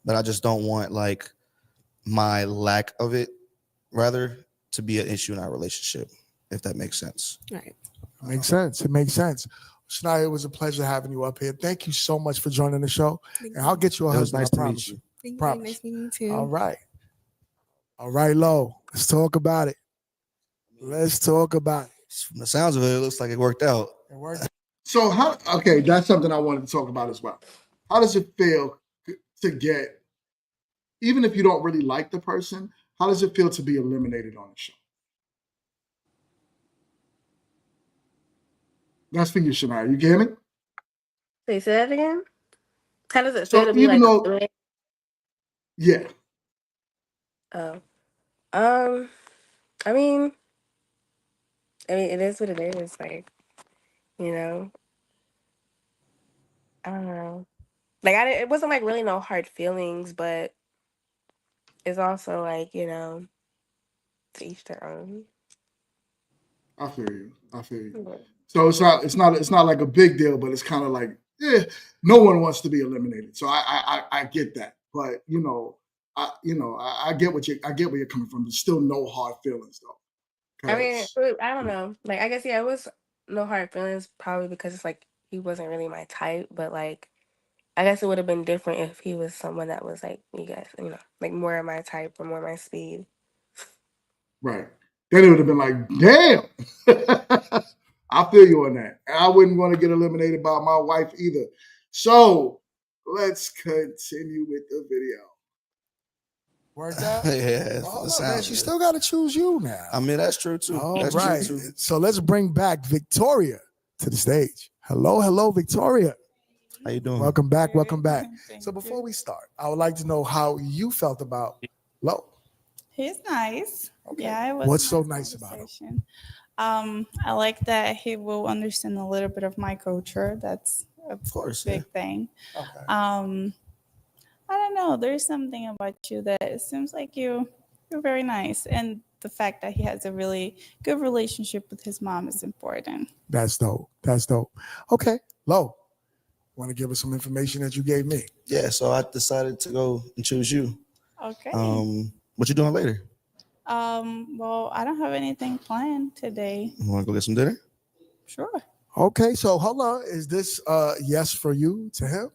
But I just don't want like my lack of it, rather, to be an issue in our relationship, if that makes sense. Right. It makes sense. Shania, it was a pleasure having you up here. Thank you so much for joining the show. And I'll get you a husband, nice I to meet promise you. you. Thank you. Nice meeting you too. All right, Lo, let's talk about it. From the sounds of it, it looks like it worked out. So that's something I wanted to talk about as well. How does it feel to get, even if you don't really like the person, how does it feel to be eliminated on the show? That's for you, Shania. You get me? Say that again? How does it feel to be even like though, yeah. Oh. I mean, it is what it is. Like, you know. I don't know. Like it wasn't like really no hard feelings, but it's also like, to each their own. I feel you. I feel you. Yeah. So it's not like a big deal, but it's kind of like, yeah, no one wants to be eliminated. So I get that. But I get I get where you're coming from. There's still no hard feelings though. I mean, 'Cause- I don't know. Like, I guess, yeah, it was no hard feelings, probably because it's like he wasn't really my type, but like, I guess it would have been different if he was someone that was like, you guys, like more of my type or more my speed. right. Then it would have been like, damn. I feel you on that. And I wouldn't want to get eliminated by my wife either. So let's continue with the video. Worked out? Yeah, Hold it up, man. sounds She good. still got to choose you now. I mean, that's true too. All That's right. true too. So let's bring back Victoria to the stage. Hello, Victoria. How you doing? Welcome back. Welcome back. So before we start, I would like to know how you felt about Lo. He's nice. Okay. Yeah, it was. What's a so nice nice about him? conversation. I like that he will understand a little bit of my culture. That's a big thing. Okay. I don't know. There's something about you that it seems like you're very nice, and the fact that he has a really good relationship with his mom is important. That's dope. That's dope. Okay, Lo, want to give us some information that you gave me? Yeah, so I decided to go and choose you. Okay. What you doing later? Well, I don't have anything planned today. You want to go get some dinner? Sure. Okay, so hold on. Is this yes for you to him?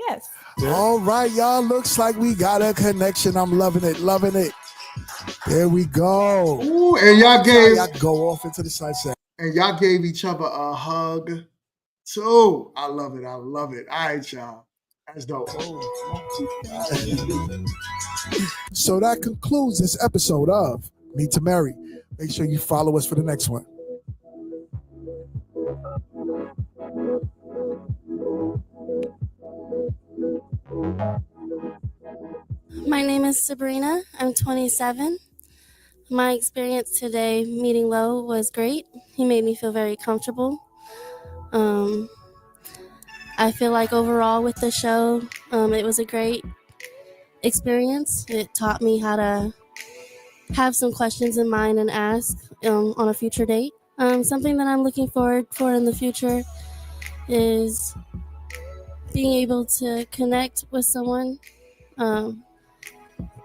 Yes. All right, y'all. Looks like we got a connection. I'm loving it. Loving it. There we go. Ooh, and y'all gave y'all go off into the sunset. And y'all gave each other a hug too. I love it. I love it. All right, y'all. That's dope. So that concludes this episode of Meet2Marry. Make sure you follow us for the next one. My name is Sabrina. I'm 27. My experience today meeting Lo was great. He made me feel very comfortable. I feel like overall with the show, it was a great experience. It taught me how to have some questions in mind and ask on a future date. Something that I'm looking forward for in the future is being able to connect with someone,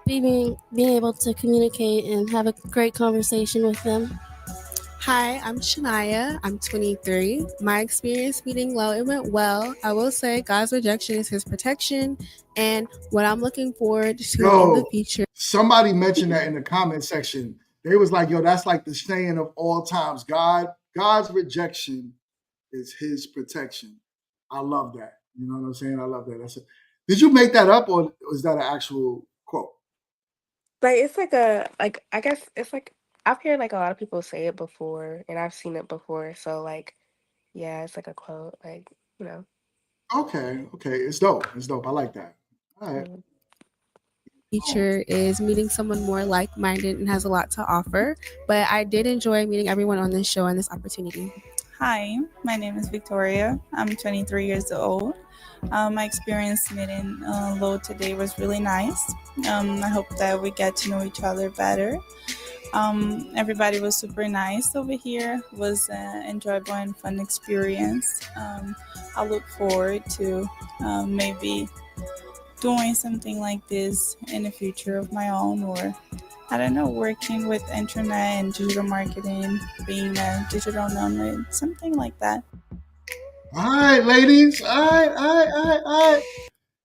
being able to communicate and have a great conversation with them. Hi, I'm Shania. I'm 23. My experience meeting Lo, it went well. I will say God's rejection is his protection, and what I'm looking forward to in the future. Somebody mentioned that in the comment section. They was like, yo, that's like the saying of all times. God's rejection is his protection. I love that. You know what I'm saying? I love that. That's it. Did you make that up, or was that an actual quote? Like, it's like I guess it's like, I've heard like a lot of people say it before and I've seen it before. So like, yeah, it's like a quote, like, Okay. It's dope. It's dope. I like that. All right. Feature is meeting someone more like-minded and has a lot to offer, but I did enjoy meeting everyone on this show and this opportunity. Hi, my name is Victoria. I'm 23 years old. My experience meeting Lo today was really nice. I hope that we get to know each other better. Everybody was super nice over here. It was an enjoyable and fun experience. I look forward to maybe doing something like this in the future of my own, or I don't know, working with internet and digital marketing, being a digital nomad, something like that. All right, ladies. All right.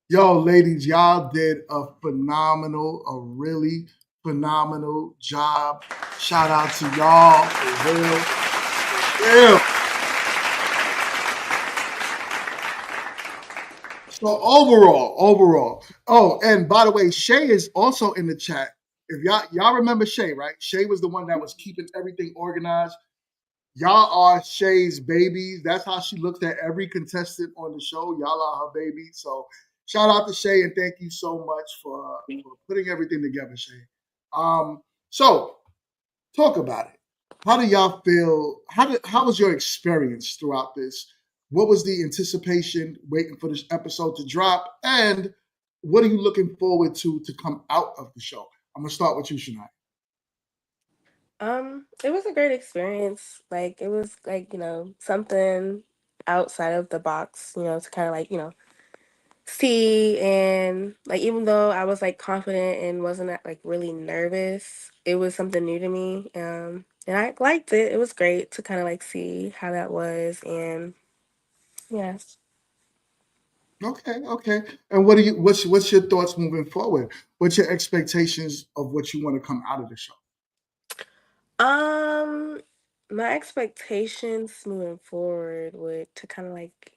Yo, ladies, y'all did a really phenomenal job. Shout out to y'all for real. Yeah. So overall. Oh, and by the way, Shay is also in the chat. If y'all remember Shay, right? Shay was the one that was keeping everything organized. Y'all are Shay's babies. That's how she looks at every contestant on the show. Y'all are her babies. So shout out to Shay and thank you so much for putting everything together, Shay. So talk about it. How do y'all feel? How was your experience throughout this? What was the anticipation waiting for this episode to drop? And what are you looking forward to come out of the show? I'm gonna start with you, Shania. It was a great experience. Like it was like, something outside of the box, to kind of like, see, and like even though I was like confident and wasn't like really nervous, it was something new to me. And I liked it. It was great to kind of like see how that was, and yes. Okay. And what's your thoughts moving forward? What's your expectations of what you want to come out of the show? Um my expectations moving forward would to kind of like,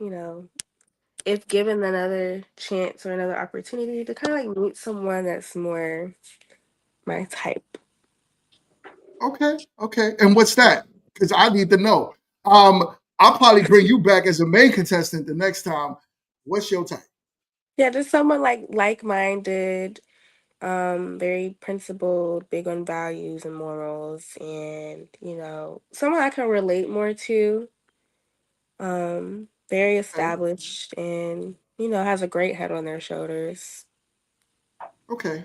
if given another chance or another opportunity to kind of like meet someone that's more my type. Okay. And what's that? Because I need to know. I'll probably bring you back as a main contestant the next time. What's your type? Yeah, just someone like-minded, very principled, big on values and morals, and someone I can relate more to. Very Okay. established, and has a great head on their shoulders. Okay.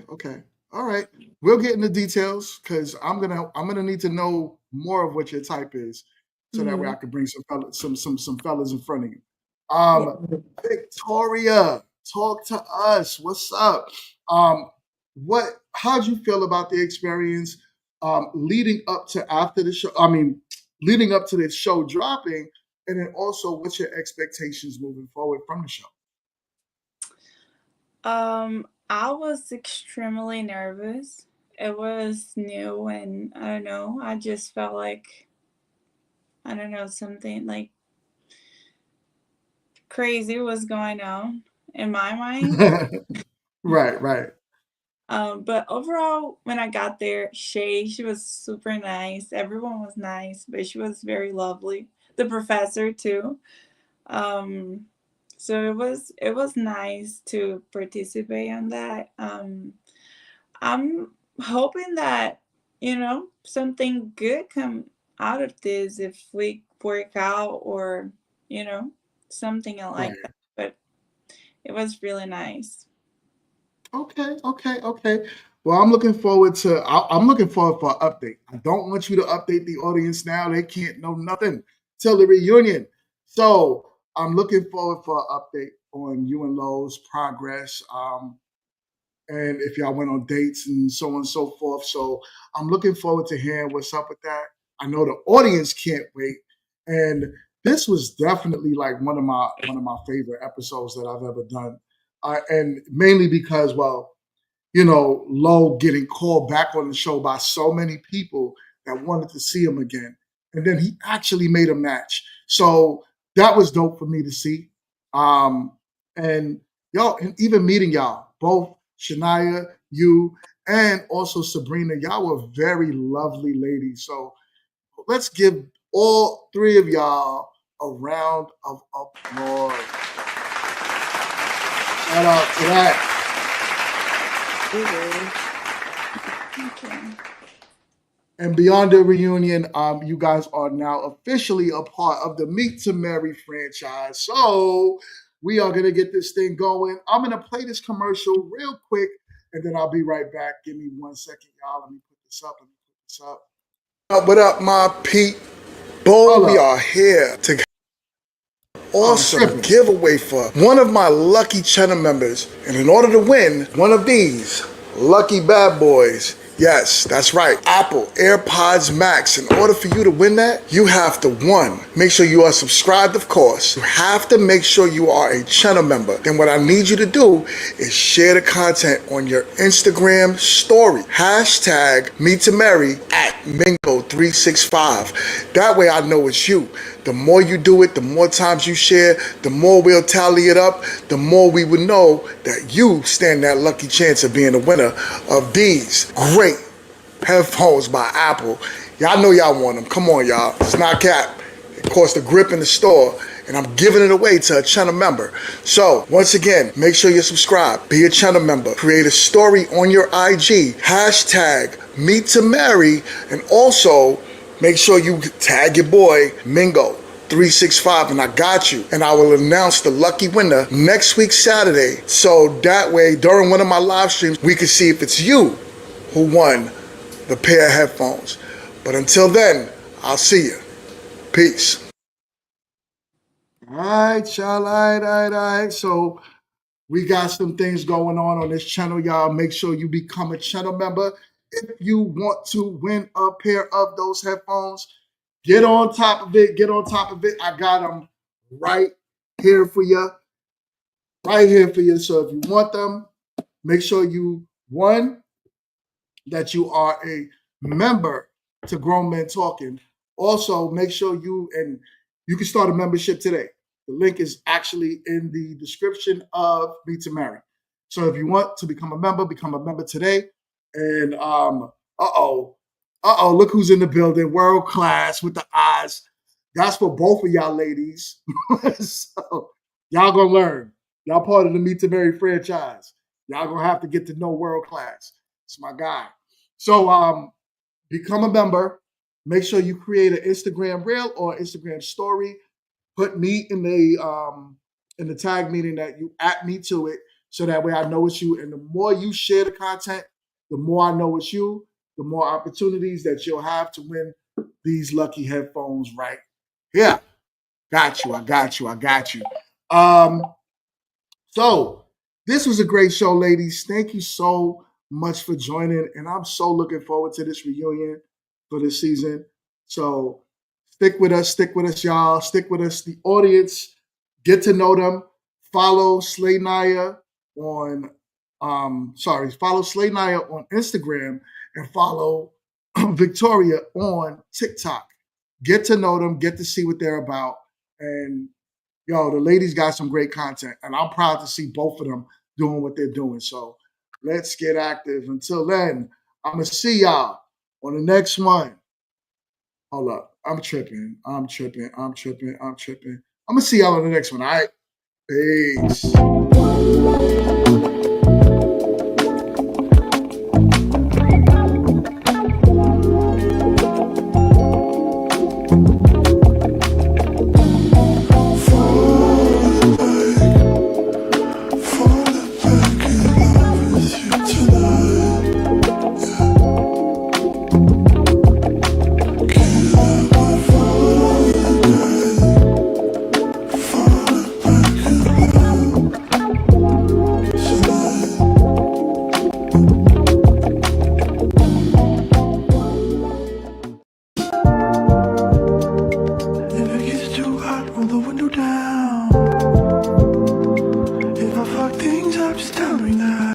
All right. We'll get into details because I'm gonna need to know more of what your type is, so that way I Hmm. can bring some fellas in front of you. Yeah. Victoria, talk to us. What's up? How'd you feel about the experience leading up to after the show? I mean, leading up to the show dropping, and then also what's your expectations moving forward from the show? I was extremely nervous. It was new, and I don't know. I just felt like, I don't know, something like crazy was going on in my mind. Right. But overall, when I got there, she was super nice. Everyone was nice, but she was very lovely. The professor too. Um, so it was nice to participate on that. I'm hoping that something good come out of this if we work out, or you know something Right. like that. But it was really nice. Okay. Well, I'm looking forward to. I'm looking forward for an update. I don't want you to update the audience now. They can't know nothing till the reunion. So I'm looking forward for an update on you and Lowe's progress. And if y'all went on dates and so on and so forth. So I'm looking forward to hearing what's up with that. I know the audience can't wait. And this was definitely like one of my favorite episodes that I've ever done. And mainly because, well, Lowe getting called back on the show by so many people that wanted to see him again. And then he actually made a match. So that was dope for me to see. And y'all, and even meeting y'all, both Shania, you, and also Sabrina, y'all were very lovely ladies. So let's give all three of y'all a round of applause. Shout out to that. Okay. And beyond the reunion, you guys are now officially a part of the Meet2Marry franchise. So we are gonna get this thing going. I'm gonna play this commercial real quick, and then I'll be right back. Give me 1 second, y'all. Let me put this up. What up, my Pete? Boy, we are here to awesome giveaway for one of my lucky channel members. And in order to win one of these lucky bad boys, yes, that's right, Apple AirPods Max. In order for you to win that, you have to, one, make sure you are subscribed, of course. You have to make sure you are a channel member. Then what I need you to do is share the content on your Instagram story. Hashtag Meet2Marry at Mingo365. That way I know it's you. The more you do it, the more times you share, the more we'll tally it up, the more we would know that you stand that lucky chance of being the winner of these great headphones by Apple. Y'all know y'all want them. Come on, y'all. It's not cap. It costs a grip in the store, and I'm giving it away to a channel member. So, once again, make sure you're subscribed. Be a channel member. Create a story on your IG. Hashtag Meet2Marry, and also make sure you tag your boy Mingo365 and I got you. And I will announce the lucky winner next week Saturday. So that way, during one of my live streams, we can see if it's you who won the pair of headphones. But until then, I'll see you. Peace. All right, y'all. All right. So we got some things going on this channel, y'all. Make sure you become a channel member. If you want to win a pair of those headphones, get on top of it. I got them right here for you. So if you want them, make sure that you are a member to Grown Men Talking. Also, make sure you can start a membership today. The link is actually in the description of Meet2Marry. So if you want to become a member today. And look who's in the building. World class with the eyes. That's for both of y'all ladies. So y'all gonna learn. Y'all part of the Meet2Marry franchise. Y'all gonna have to get to know world class. It's my guy. So become a member. Make sure you create an Instagram reel or Instagram story. Put me in the tag meeting that you at me to it, so that way I know it's you. And the more you share the content, the more I know it's you, the more opportunities that you'll have to win these lucky headphones right here. I got you. So this was a great show, ladies. Thank you so much for joining. And I'm so looking forward to this reunion for this season. So stick with us, y'all. Stick with us, the audience. Get to know them. Follow Slay Naya on Instagram and follow Victoria on TikTok. Get to know them, get to see what they're about. And yo, the ladies got some great content, and I'm proud to see both of them doing what they're doing. So let's get active. Until then, I'm going to see y'all on the next one. Hold up. I'm tripping. I'm going to see y'all on the next one, all right? Peace. If it gets too hot, roll the window down. If I fuck things up, just tell me now.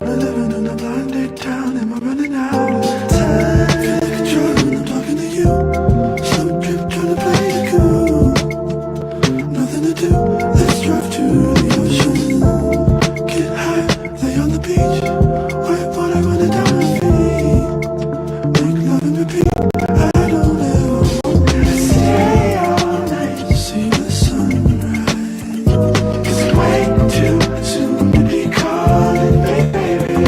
We're living in a blinded town, and we're running out of time. Feel control when I'm talking to you. Slow trip, trying to play it cool. Nothing to do, let's drive to the ocean. Get high, lay on the beach. White water running down my feet. Make love and repeat. I don't ever stay all night to see the sunrise. 'Cause it's way too soon to be calling, baby.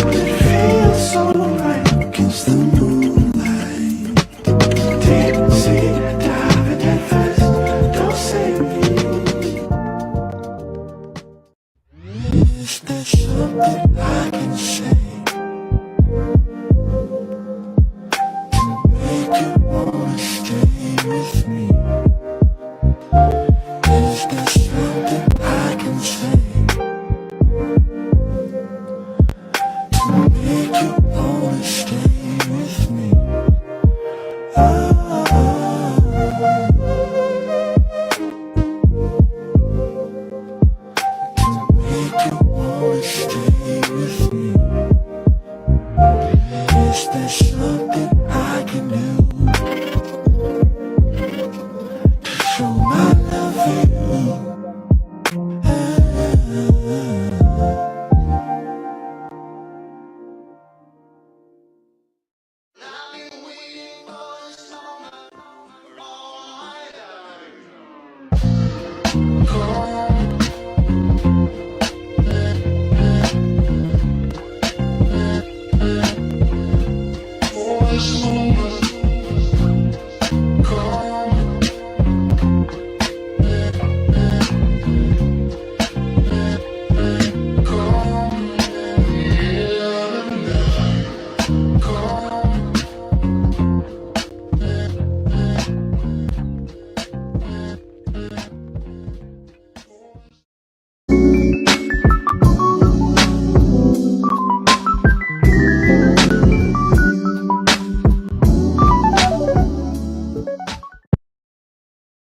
But it feels so right against the moonlight. Deep sea diving at first, don't save me. Is there something I can say to make you wanna stay with me? Is there something I can say to make you wanna stay with me? To make you wanna stay with me. Is there something I can do to show my love for you? Call